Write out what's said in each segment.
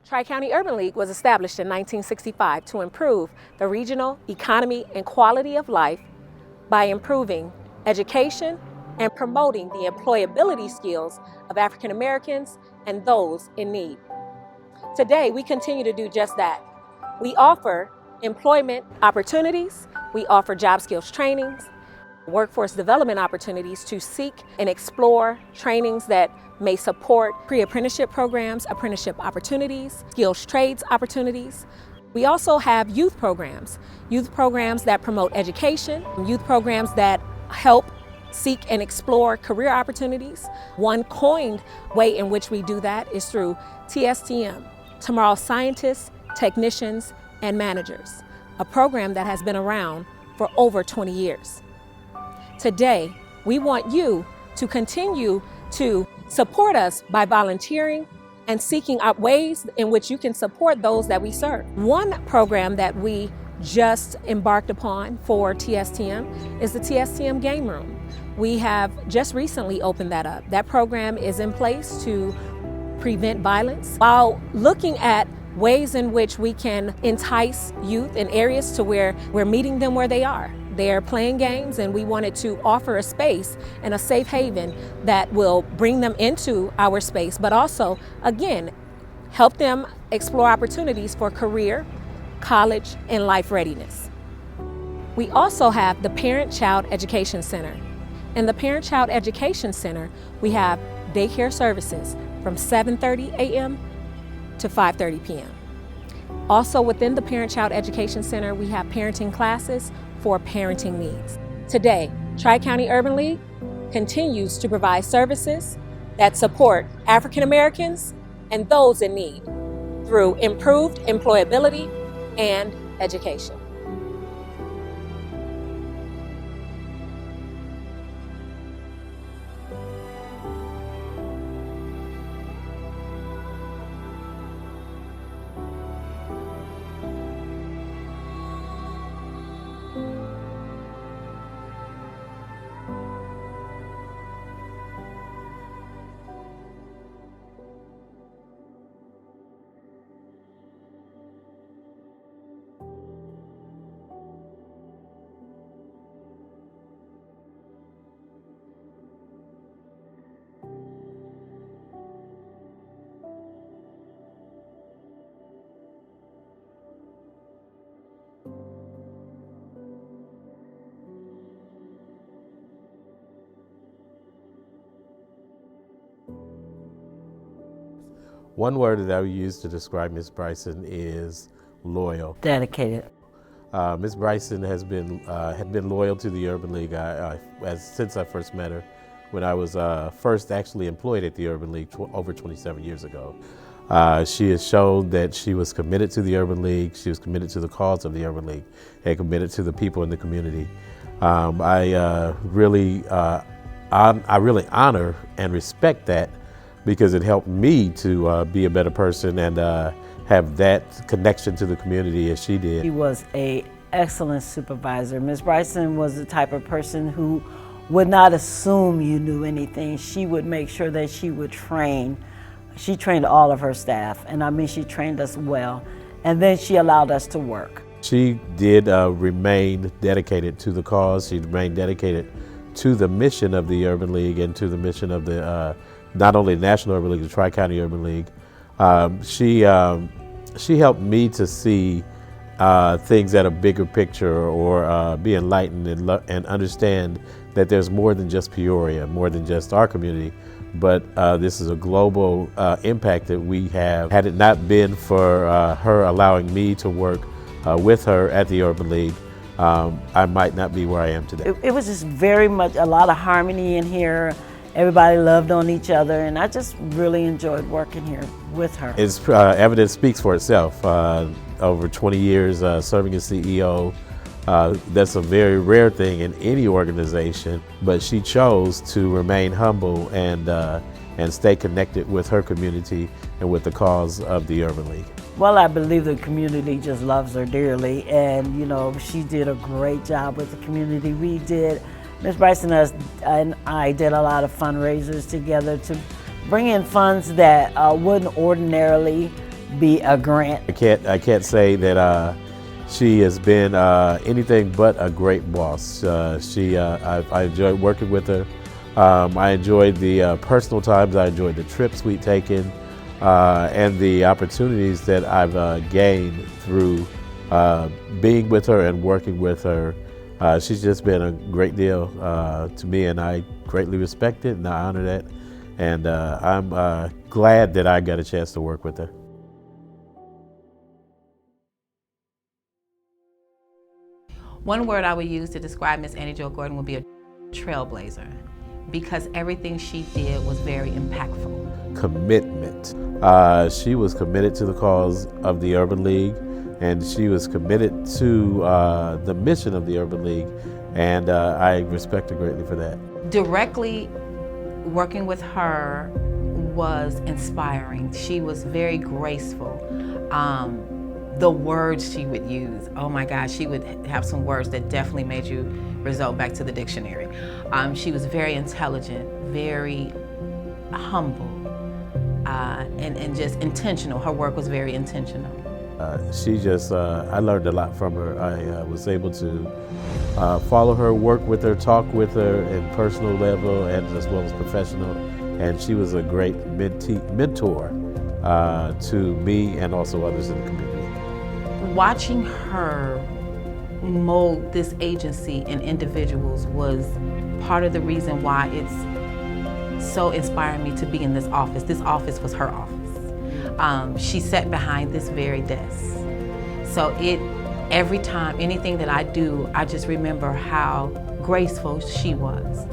Tri-County Urban League was established in 1965 to improve the regional economy and quality of life by improving education and promoting the employability skills of African Americans and those in need. Today, we continue to do just that. We offer employment opportunities, we offer job skills trainings, workforce development opportunities to seek and explore trainings that may support pre-apprenticeship programs, apprenticeship opportunities, skills trades opportunities. We also have youth programs that promote education, youth programs that help seek and explore career opportunities. One coined way in which we do that is through TSTM, Tomorrow's Scientists, Technicians, and Managers, a program that has been around for over 20 years. Today, we want you to continue to support us by volunteering and seeking out ways in which you can support those that we serve. One program that we just embarked upon for TSTM is the TSTM Game Room. We have just recently opened that up. That program is in place to prevent violence while looking at ways in which we can entice youth in areas to where we're meeting them where they are. They're playing games, and we wanted to offer a space and a safe haven that will bring them into our space, but also, again, help them explore opportunities for career, college, and life readiness. We also have the Parent-Child Education Center. In the Parent-Child Education Center, we have daycare services from 7:30 a.m. to 5:30 p.m. Also within the Parent-Child Education Center, we have parenting classes for parenting needs. Today, Tri-County Urban League continues to provide services that support African Americans and those in need through improved employability and education. One word that I would use to describe Ms. Bryson is loyal. Dedicated. Ms. Bryson had been loyal to the Urban League since I first met her, when I was first actually employed at the Urban League over 27 years ago. She has shown that she was committed to the Urban League, she was committed to the cause of the Urban League, and committed to the people in the community. I really honor and respect that, because it helped me to be a better person and have that connection to the community as she did. She was an excellent supervisor. Ms. Bryson was the type of person who would not assume you knew anything. She would make sure that she would train. She trained all of her staff, and I mean, she trained us well, and then she allowed us to work. She did remain dedicated to the cause. She remained dedicated to the mission of the Urban League and to the mission of the not only the National Urban League, the Tri-County Urban League. She helped me to see things at a bigger picture, or be enlightened and understand that there's more than just Peoria, more than just our community, but this is a global impact that we have. Had it not been for her allowing me to work with her at the Urban League, I might not be where I am today. It was just very much a lot of harmony in here. Everybody loved on each other, and I just really enjoyed working here with her. It's evidence speaks for itself. Over 20 years serving as CEO, that's a very rare thing in any organization, but she chose to remain humble and stay connected with her community and with the cause of the Urban League. Well, I believe the community just loves her dearly, and you know, she did a great job with the community. Ms. Bryson and I did a lot of fundraisers together to bring in funds that wouldn't ordinarily be a grant. I can't say that she has been anything but a great boss. I enjoyed working with her. I enjoyed the personal times. I enjoyed the trips we've taken, and the opportunities that I've gained through being with her and working with her. She's just been a great deal to me, and I greatly respect it and I honor that. And I'm glad that I got a chance to work with her. One word I would use to describe Miss Annie Jo Gordon would be a trailblazer, because everything she did was very impactful. Commitment. She was committed to the cause of the Urban League, and she was committed to the mission of the Urban League, and I respect her greatly for that. Directly working with her was inspiring. She was very graceful. The words she would use, oh my gosh, she would have some words that definitely made you resort back to the dictionary. She was very intelligent, very humble, and just intentional. Her work was very intentional. I learned a lot from her. I was able to follow her, work with her, talk with her in personal level and as well as professional. And she was a great mentor to me and also others in the community. Watching her mold this agency and individuals was part of the reason why it's so inspiring me to be in this office. This office was her office. She sat behind this very desk. So every time, anything that I do, I just remember how graceful she was,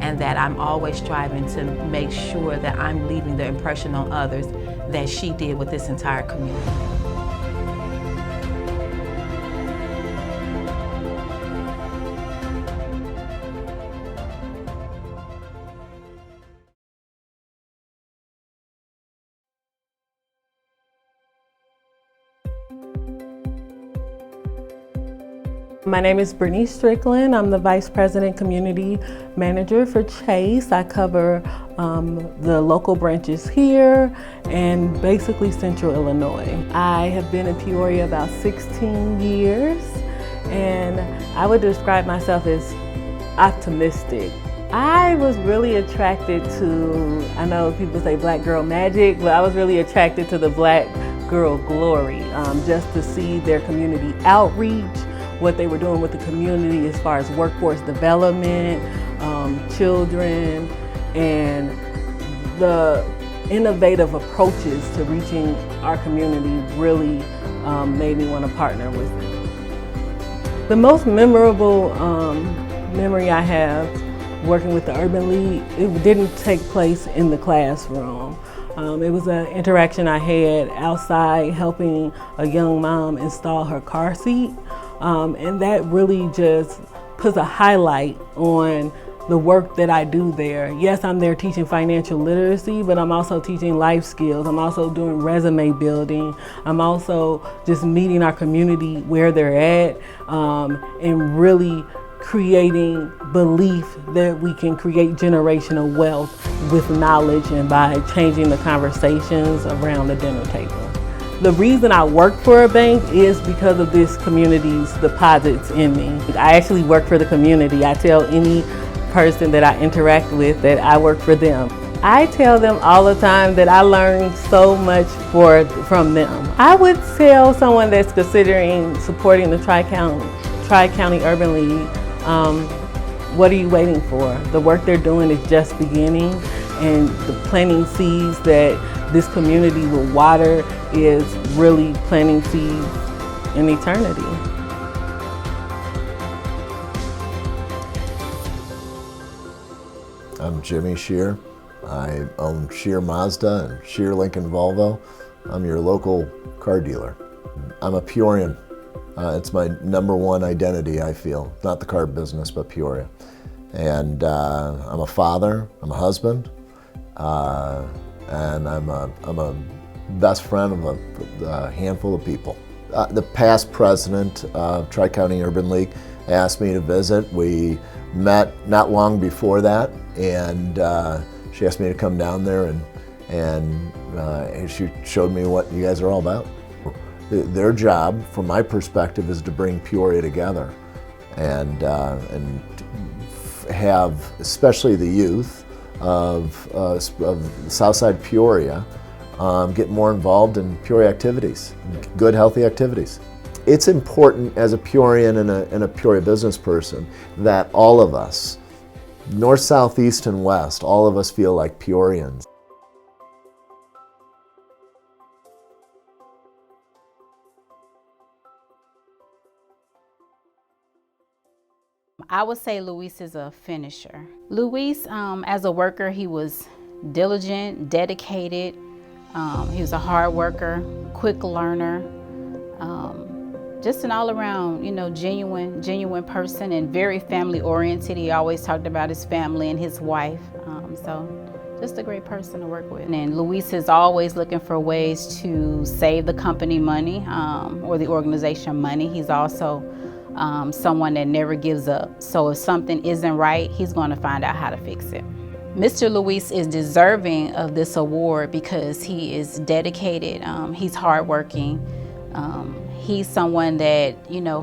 and that I'm always striving to make sure that I'm leaving the impression on others that she did with this entire community. My name is Brittany Strickland. I'm the Vice President Community Manager for Chase. I cover the local branches here and basically Central Illinois. I have been in Peoria about 16 years, and I would describe myself as optimistic. I was really attracted to, I know people say black girl magic, but I was really attracted to the black girl glory, just to see their community outreach, what they were doing with the community as far as workforce development, children, and the innovative approaches to reaching our community really made me want to partner with them. The most memorable memory I have working with the Urban League, it didn't take place in the classroom. It was an interaction I had outside helping a young mom install her car seat. And that really just puts a highlight on the work that I do there. Yes, I'm there teaching financial literacy, but I'm also teaching life skills. I'm also doing resume building. I'm also just meeting our community where they're at, and really creating belief that we can create generational wealth with knowledge and by changing the conversations around the dinner table. The reason I work for a bank is because of this community's deposits in me. I actually work for the community. I tell any person that I interact with that I work for them. I tell them all the time that I learned so much from them. I would tell someone that's considering supporting the Tri-County Urban League, what are you waiting for? The work they're doing is just beginning, and the planting seeds that this community will water is really planting seeds in eternity. I'm Jimmy Shear. I own Shear Mazda and Shear Lincoln Volvo. I'm your local car dealer. I'm a Peorian. It's my #1 identity, I feel. Not the car business, but Peoria. And I'm a father, I'm a husband, and I'm a best friend of a handful of people. The past president of Tri-County Urban League asked me to visit. We met not long before that, and she asked me to come down there and she showed me what you guys are all about. Their job, from my perspective, is to bring Peoria together and have, especially the youth of Southside Peoria, get more involved in Peoria activities, good, healthy activities. It's important as a Peorian and a Peoria business person that all of us, north, south, east, and west, all of us feel like Peorians. I would say Luis is a finisher. Luis, as a worker, he was diligent, dedicated. He was a hard worker, quick learner, just an all-around, genuine person, and very family-oriented. He always talked about his family and his wife. So just a great person to work with. And Luis is always looking for ways to save the company money or the organization money. He's also someone that never gives up. So if something isn't right, he's going to find out how to fix it. Mr. Luis is deserving of this award because he is dedicated, he's hardworking, he's someone that,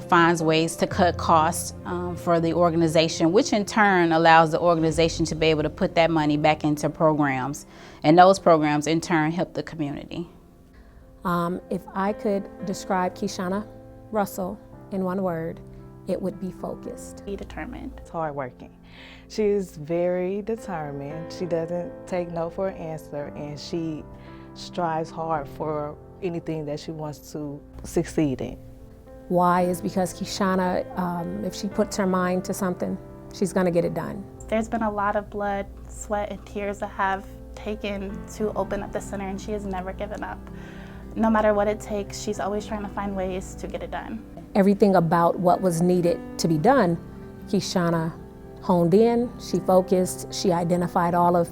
finds ways to cut costs for the organization, which in turn allows the organization to be able to put that money back into programs, and those programs in turn help the community. If I could describe Keshana Russell in one word, it would be focused. Be determined. It's hardworking. She's very determined. She doesn't take no for an answer, and she strives hard for anything that she wants to succeed in. Why is because Keshana, if she puts her mind to something, she's gonna get it done. There's been a lot of blood, sweat, and tears that have taken to open up the center, and she has never given up. No matter what it takes, she's always trying to find ways to get it done. Everything about what was needed to be done, Keshana honed in, she focused, she identified all of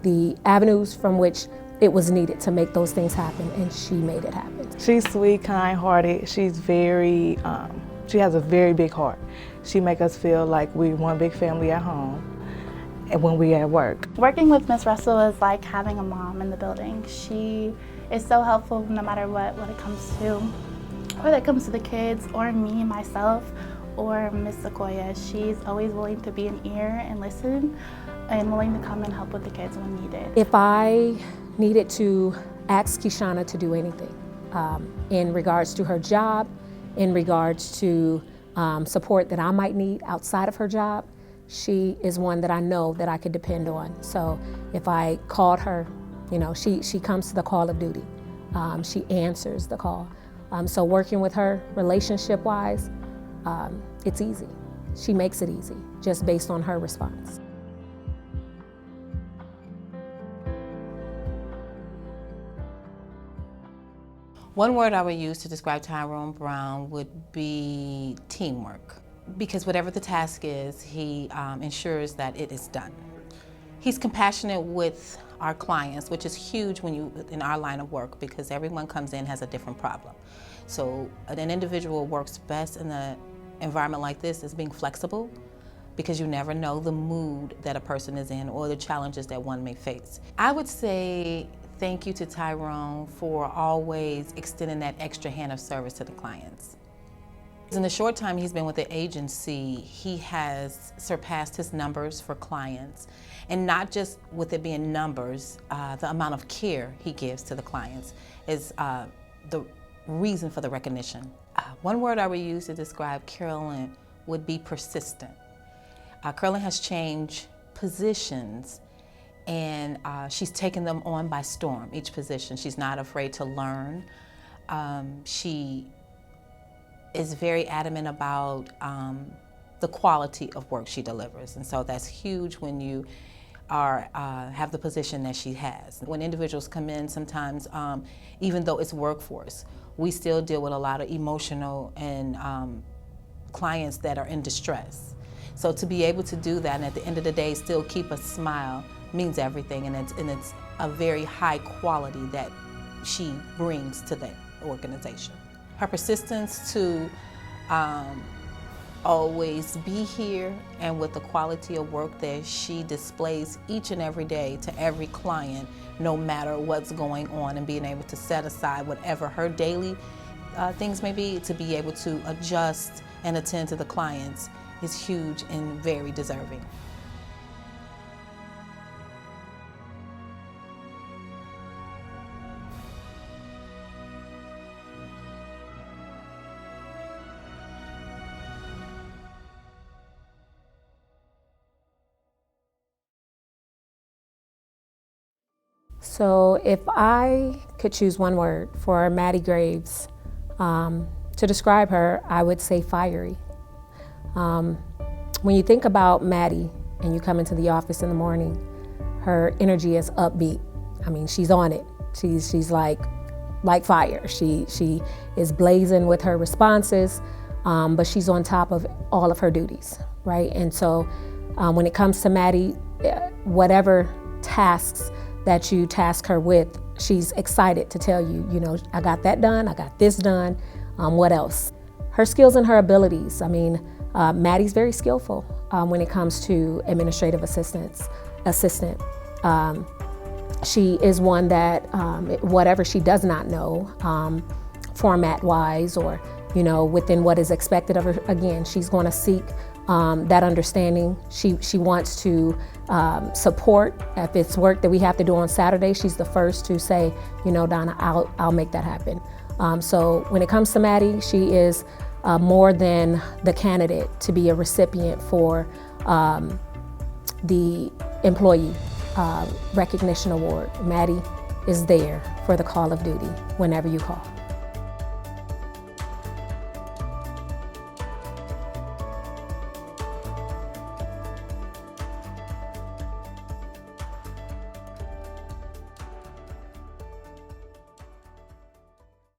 the avenues from which it was needed to make those things happen, and she made it happen. She's sweet, kind-hearted. She's very, she has a very big heart. She makes us feel like we're one big family at home and when we're at work. Working with Ms. Russell is like having a mom in the building. She is so helpful no matter what when it comes to, whether it comes to the kids or me, myself, or Ms. Sequoia. She's always willing to be an ear and listen and willing to come and help with the kids when needed. If I needed to ask Keshana to do anything in regards to her job, in regards to support that I might need outside of her job, she is one that I know that I could depend on. So if I called her, she comes to the call of duty. She answers the call. So working with her relationship-wise, it's easy. She makes it easy, just based on her response. One word I would use to describe Tyrone Brown would be teamwork, because whatever the task is, he ensures that it is done. He's compassionate with our clients, which is huge in our line of work, because everyone comes in has a different problem. So an individual works best in an environment like this is being flexible, because you never know the mood that a person is in or the challenges that one may face. I would say thank you to Tyrone for always extending that extra hand of service to the clients. In the short time he's been with the agency, he has surpassed his numbers for clients. And not just with it being numbers, the amount of care he gives to the clients is the reason for the recognition. One word I would use to describe Carolyn would be persistent. Carolyn has changed positions, and she's taken them on by storm, each position. She's not afraid to learn. She is very adamant about the quality of work she delivers, and so that's huge when you have the position that she has. When individuals come in, sometimes, even though it's workforce, we still deal with a lot of emotional and clients that are in distress. So to be able to do that and at the end of the day still keep a smile means everything, and it's a very high quality that she brings to the organization. Her persistence to always be here, and with the quality of work that she displays each and every day to every client, no matter what's going on, and being able to set aside whatever her daily things may be to be able to adjust and attend to the clients is huge and very deserving. So if I could choose one word for Maddie Graves to describe her, I would say fiery. When you think about Maddie and you come into the office in the morning, her energy is upbeat. I mean, she's on it. She's like fire. She is blazing with her responses, but she's on top of all of her duties, right? And so when it comes to Maddie, whatever tasks that you task her with, she's excited to tell you, you know, I got that done, I got this done, what else? Her skills and her abilities. I mean, Maddie's very skillful when it comes to administrative assistant. She is one that whatever she does not know, format-wise or, you know, within what is expected of her, again, she's going to seek that understanding. She wants to support. If it's work that we have to do on Saturday, she's the first to say, you know, Donna, I'll make that happen. So when it comes to Maddie, she is more than the candidate to be a recipient for the Employee Recognition Award. Maddie is there for the call of duty whenever you call.